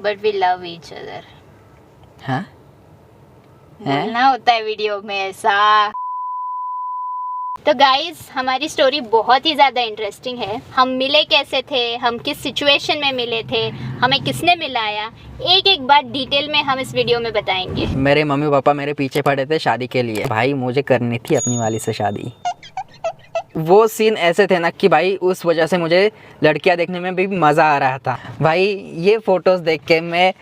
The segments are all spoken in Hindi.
But we love each other. हाँ बोलना होता है वीडियो में ऐसा। तो गाइज हमारी स्टोरी बहुत ही ज़्यादा इंटरेस्टिंग है। हम मिले कैसे थे, हम किस सिचुएशन में मिले थे, हमें किसने मिलाया, एक एक बात डिटेल में हम इस वीडियो में बताएंगे। मेरे मम्मी पापा मेरे पीछे पड़े थे शादी के लिए। भाई मुझे करनी थी अपनी वाली से शादी। वो सीन ऐसे थे ना कि भाई उस वजह से मुझे लड़कियां देखने में भी मज़ा आ रहा था। भाई ये फ़ोटोज़ देख के मैं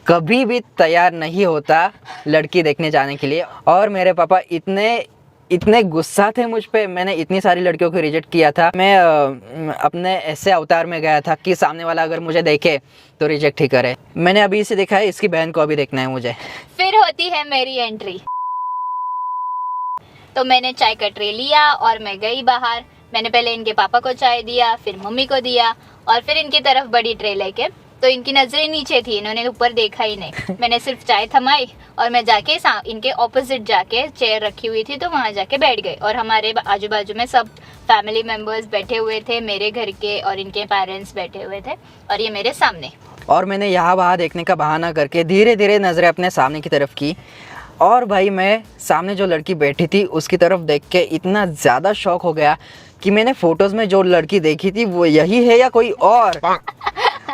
कभी भी तैयार नहीं होता लड़की देखने जाने के लिए। और मेरे पापा इतने गुस्सा थे मुझ पे। मैंने इतनी सारी लड़कियों को रिजेक्ट किया था। मैं अपने ऐसे अवतार में गया था कि सामने वाला अगर मुझे देखे तो रिजेक्ट ही करे। मैंने अभी इसे देखा है, इसकी बहन को अभी देखना है मुझे। फिर होती है मेरी एंट्री। तो मैंने चाय का ट्रे लिया और मैं गई बाहर। मैंने पहले इनके पापा को चाय दिया, फिर मम्मी को दिया और फिर इनकी तरफ बड़ी ट्रे लेके। तो इनकी नज़रें नीचे थी, इन्होंने ऊपर देखा ही नहीं। मैंने सिर्फ चाय थमाई और मैं जाके इनके ऑपोजिट जाके चेयर रखी हुई थी तो वहाँ जाके बैठ गई। और हमारे आजू बाजू में सब फैमिली मेम्बर्स बैठे हुए थे, मेरे घर के और इनके पेरेंट्स बैठे हुए थे और ये मेरे सामने। और मैंने यहाँ वहाँ देखने का बहाना करके धीरे धीरे नज़रें अपने सामने की तरफ की। और भाई मैं सामने जो लड़की बैठी थी उसकी तरफ देख के इतना ज़्यादा शॉक हो गया कि मैंने फ़ोटोज़ में जो लड़की देखी थी वो यही है या कोई और।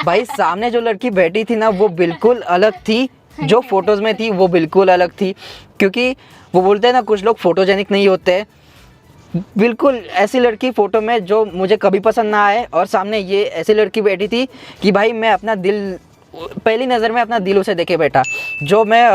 भाई सामने जो लड़की बैठी थी ना वो बिल्कुल अलग थी, जो फ़ोटोज़ में थी वो बिल्कुल अलग थी। क्योंकि वो बोलते हैं ना कुछ लोग फ़ोटोजेनिक नहीं होते। बिल्कुल ऐसी लड़की फ़ोटो में जो मुझे कभी पसंद ना आए। और सामने ये ऐसी लड़की बैठी थी कि भाई मैं अपना दिल, पहली नज़र में अपना दिल उसे देखे बैठा। जो मैं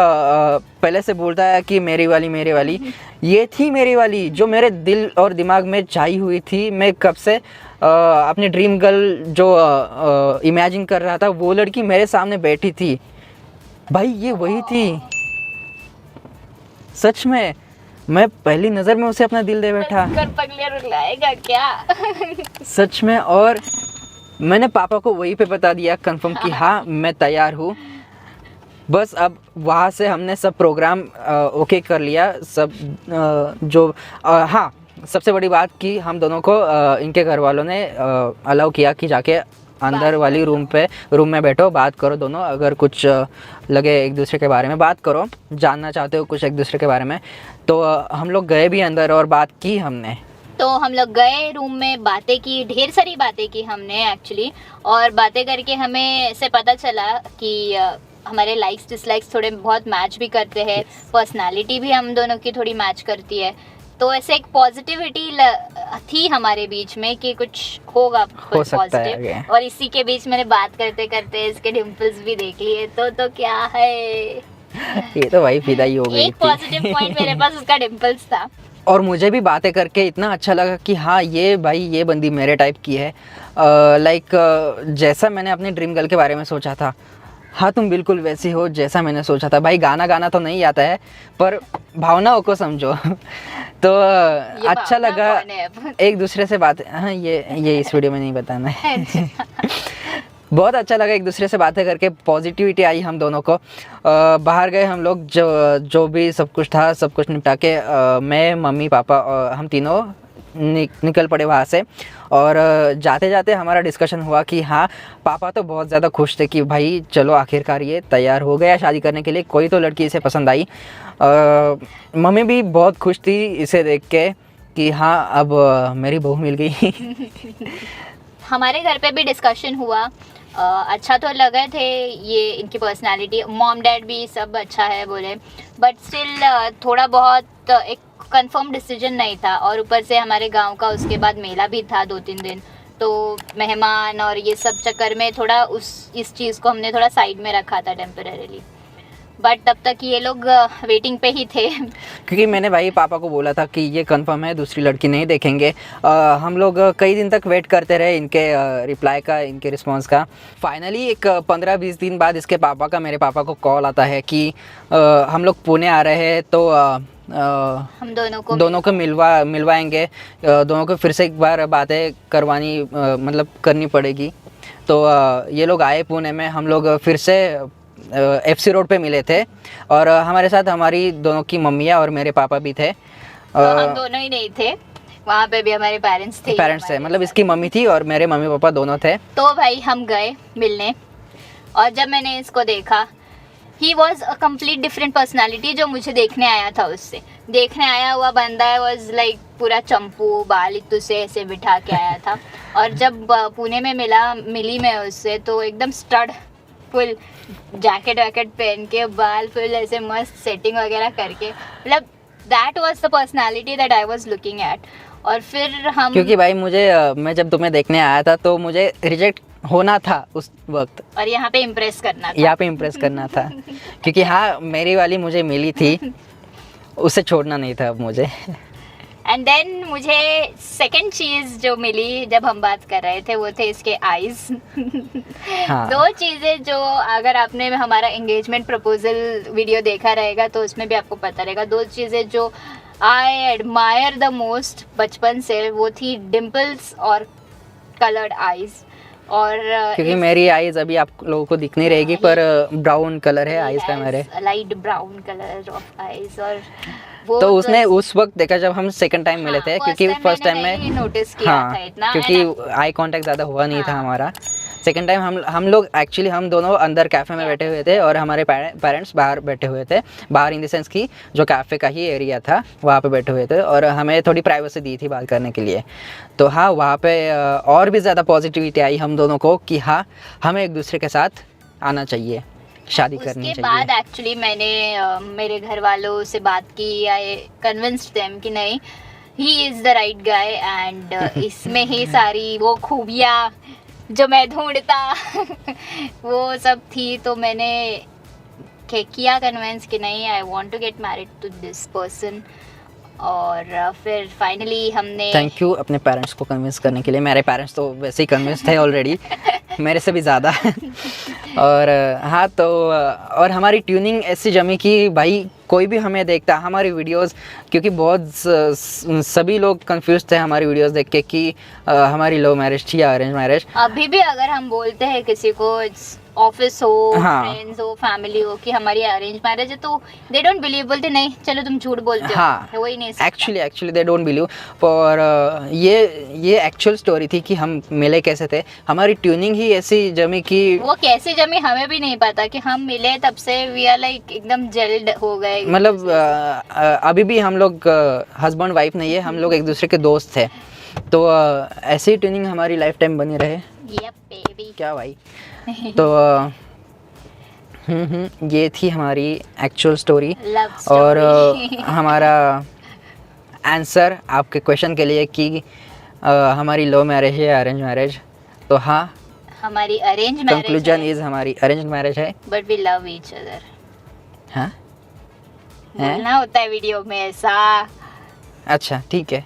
पहले से बोलता है कि मेरी वाली, ये थी मेरी वाली जो मेरे दिल और दिमाग में छाई हुई थी। मैं कब से अपनी ड्रीम गर्ल जो इमेजिन कर रहा था वो लड़की मेरे सामने बैठी थी। भाई ये वही थी सच में। मैं पहली नज़र में उसे अपना दिल दे बैठा पगले रुलाएगा क्या? सच में। और मैंने पापा को वहीं पे बता दिया कंफर्म कि हाँ मैं तैयार हूँ। बस अब वहाँ से हमने सब प्रोग्राम ओके कर लिया सब। हाँ सबसे बड़ी बात कि हम दोनों को इनके घर वालों ने अलाउ किया कि जाके अंदर वाली रूम में बैठो, बात करो दोनों। अगर कुछ लगे एक दूसरे के बारे में बात करो, जानना चाहते हो कुछ एक दूसरे के बारे में। तो हम लोग गए भी अंदर और बात की हमने। तो हम लोग गए रूम में, बातें की, ढेर सारी बातें की हमने एक्चुअली। और बातें करके हमें ऐसे पता चला कि हमारे लाइक्स डिसलाइक्स थोड़े बहुत मैच भी करते हैं। पर्सनालिटी भी हम दोनों की थोड़ी मैच करती है। तो ऐसे एक पॉजिटिविटी थी हमारे बीच में कि कुछ होगा हो सकता है पॉजिटिव। आगे। और इसी के बीच मैंने बात करते करते इसके डिम्पल्स भी देख लिए। तो क्या है, ये तो भाई फिदा ही हो गई एक पॉजिटिव पॉइंट मेरे पास उसका डिम्पल्स था। और मुझे भी बातें करके इतना अच्छा लगा कि हाँ ये भाई ये बंदी मेरे टाइप की है। जैसा मैंने अपनी ड्रीम गर्ल के बारे में सोचा था, हाँ तुम बिल्कुल वैसी हो जैसा मैंने सोचा था। भाई गाना तो नहीं आता है पर भावनाओं को समझो। तो अच्छा लगा एक दूसरे से बात। हाँ ये इस वीडियो में नहीं बताना है। बहुत अच्छा लगा एक दूसरे से बातें करके, पॉजिटिविटी आई हम दोनों को। बाहर गए हम लोग, जो भी सब कुछ था सब कुछ निपटा के मैं मम्मी पापा और हम तीनों निकल पड़े वहाँ से। और जाते जाते हमारा डिस्कशन हुआ कि हाँ पापा तो बहुत ज़्यादा खुश थे कि भाई चलो आखिरकार ये तैयार हो गया शादी करने के लिए, कोई तो लड़की इसे पसंद आई। मम्मी भी बहुत खुश थी इसे देख के कि हाँ अब मेरी बहू मिल गई। हमारे घर पे भी डिस्कशन हुआ। अच्छा तो लगे थे ये, इनकी पर्सनालिटी, मॉम डैड भी सब अच्छा है बोले। बट स्टिल थोड़ा बहुत एक कंफर्म डिसीजन नहीं था। और ऊपर से हमारे गांव का उसके बाद मेला भी था 2-3 दिन। तो मेहमान और ये सब चक्कर में थोड़ा इस चीज़ को हमने थोड़ा साइड में रखा था टेम्परेरीली। बट तब तक ये लोग वेटिंग पे ही थे। क्योंकि मैंने भाई पापा को बोला था कि ये कंफर्म है दूसरी लड़की नहीं देखेंगे। हम लोग कई दिन तक वेट करते रहे इनके रिप्लाई का, इनके रिस्पांस का। फाइनली एक 15-20 दिन बाद इसके पापा का मेरे पापा को कॉल आता है कि हम लोग पुणे आ रहे हैं तो हम दोनों को मिलवाएंगे। दोनों को फिर से एक बार बातें करवानी मतलब करनी पड़ेगी। तो ये लोग आए पुणे में, हम लोग फिर से FC रोड पे मिले थे। और हमारे साथ हमारी दोनों की मम्मियाँ और मेरे पापा भी थे। तो हम दोनों ही नहीं थे वहाँ पे, भी हमारे पेरेंट्स थे मतलब इसकी मम्मी थी और मेरे मम्मी पापा दोनों थे। तो भाई हम गए मिलने और जब मैंने इसको देखा, he was a complete different personality जो मुझे देखने आया था उससे। देखने आया हुआ बंदा वॉज लाइक पूरा चंपू, बाल इतू से ऐसे बिठा के आया था। और जब पुणे में मिली मैं उससे, तो एकदम स्टड, फुल जैकेट वैकेट पहन के, बाल फुल ऐसे मस्त सेटिंग वगैरह करके, मतलब that was the personality that I was looking at. और फिर हम, क्योंकि भाई मुझे मैं जब तुम्हें देखने आया था तो मुझे रिजेक्ट होना था उस वक्त, और यहाँ पे इम्प्रेस करना था, यहाँ पे इम्प्रेस करना था। क्योंकि हाँ, मेरी वाली मुझे मिली थी, उसे छोड़ना नहीं था अब मुझे। एंड देन मुझे सेकंड चीज़ जो मिली जब हम बात कर रहे थे, वो थे इसके आईज। हाँ। दो चीज़ें जो, अगर आपने हमारा एंगेजमेंट प्रपोजल वीडियो देखा रहेगा तो उसमें भी आपको पता रहेगा, दो चीज़ें जो आई एडमायर द मोस्ट बचपन से, वो थी डिम्पल्स और कलर्ड आईज। और क्योंकि मेरी आईज अभी आप लोगों को दिख नहीं रहेगी, पर ब्राउन कलर है आईज का मेरे, light brown colour of eyes. और वो तो उसने उस वक्त देखा जब हम सेकंड टाइम मिले थे, क्योंकि फर्स्ट टाइम में नोटिस किया था इतना, क्योंकि आई कांटेक्ट ज़्यादा हुआ नहीं था हमारा। सेकंड टाइम हम लोग एक्चुअली हम दोनों अंदर कैफ़े में बैठे हुए थे और हमारे पेरेंट्स बाहर बैठे हुए थे। बाहर इन द सेंस कि जो कैफ़े का ही एरिया था वहाँ पे बैठे हुए थे, और हमें थोड़ी प्राइवेसी दी थी बात करने के लिए। तो हाँ, वहाँ पे और भी ज़्यादा पॉजिटिविटी आई हम दोनों को कि हाँ, हमें एक दूसरे के साथ आना चाहिए, शादी करनी चाहिए। उसके बाद एक्चुअली मैंने मेरे घर वालों से बात की, आई कन्विंस्ड देम कि नहीं, he is the right guy, and इसमें ही सारी वो खूबियाँ जो मैं ढूंढता वो सब थी। तो मैंने किया कन्विंस कि नहीं, I want to get married to this person. और फिर फाइनली हमने, थैंक यू अपने पेरेंट्स को कन्विंस करने के लिए। मेरे पेरेंट्स तो वैसे ही कन्विंस थे ऑलरेडी, मेरे से भी ज़्यादा। और हाँ, तो और हमारी ट्यूनिंग ऐसी जमी कि भाई कोई भी हमें देखता हमारी वीडियोस, क्योंकि बहुत सभी लोग कंफ्यूज थे हमारी वीडियोस देख के कि हमारी लव मैरिज थी या अरेंज मैरिज। अभी भी अगर हम बोलते हैं किसी को, ऑफिस हो, हाँ। फ्रेंड्स हो, फैमिली हो, कि हमारी अरेंज मैरिज है, तो दे डोंट बिलीव, बोलते नहीं चलो तुम झूठ बोलते हो, हाँ, हो ही नहीं सकता। Actually they don't believe. और ये एक्चुअल स्टोरी थी कि हम मिले कैसे थे। हमारी ट्यूनिंग ही ऐसी जमी कि वो कैसे जमी हमें भी नहीं पता, कि हम मिले तब से वी आर लाइक एकदम जेल्ड हो गए। मतलब अभी भी हम लोग हस्बैंड वाइफ नहीं है, हम लोग एक दूसरे के दोस्त थे। तो ऐसी ही ट्यूनिंग हमारी लाइफ टाइम बनी रहे। Yup baby. क्या भाई। तो ये थी हमारी एक्चुअल स्टोरी। और हमारा आंसर आपके क्वेश्चन के लिए कि हमारी लव मैरिज है या अरेंज मैरिज, तो हाँ, हमारी अरेंज मैरिज, कंक्लूजन इज हमारी अरेंज मैरिज है। But we love each other. हाँ, बोलना होता है वीडियो में ऐसा। अच्छा ठीक है,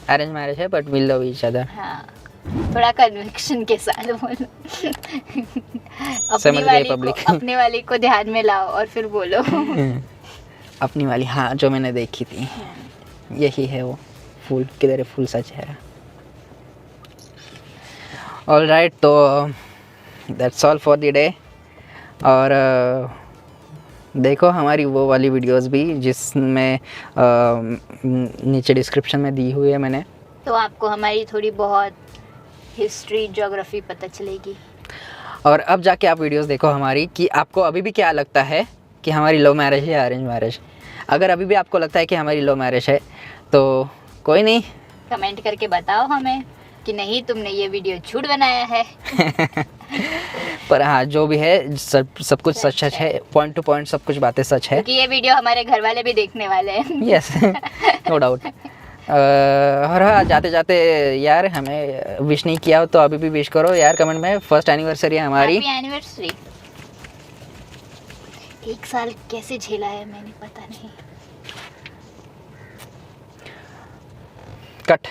अरेंज मैरिज है but we love each other. हाँ, थोड़ा कन्विक्शन के साथ बोलो। समझ गए पब्लिक। अपने वाली को ध्यान में लाओ और फिर बोलो। अपनी वाली, हाँ, जो मैंने देखी थी यही है वो फूल। किधर है फूल सा चेहरा। ऑल राइट, तो that's all for the day. और देखो हमारी वो वाली वीडियोस भी, जिसमें नीचे डिस्क्रिप्शन में दी हुई है मैंने, तो आपको हमारी थोड़ी बहुत हिस्ट्री, ज्योग्राफी पता चलेगी। और अब जाके आप वीडियोस देखो हमारी कि आपको अभी भी क्या लगता है कि हमारी लव मैरिज है या अरेंज मैरिज। अगर अभी भी आपको लगता है कि हमारी लव मैरिज है तो कोई नहीं, कमेंट करके बताओ हमें कि नहीं, तुमने ये वीडियो झूठ बनाया है। पर हाँ, जो भी है सब कुछ सच है, पॉइंट टू पॉइंट सब कुछ बातें सच है। क्योंकि ये वीडियो हमारे घर वाले भी देखने वाले हैं। Yes, no doubt. और हाँ, जाते जाते यार हमें विश नहीं किया हो तो अभी भी विश करो यार कमेंट में। फर्स्ट एनिवर्सरी है हमारी। Happy anniversary. 1 साल कैसे झेला है मैंने, पता नहीं। कट।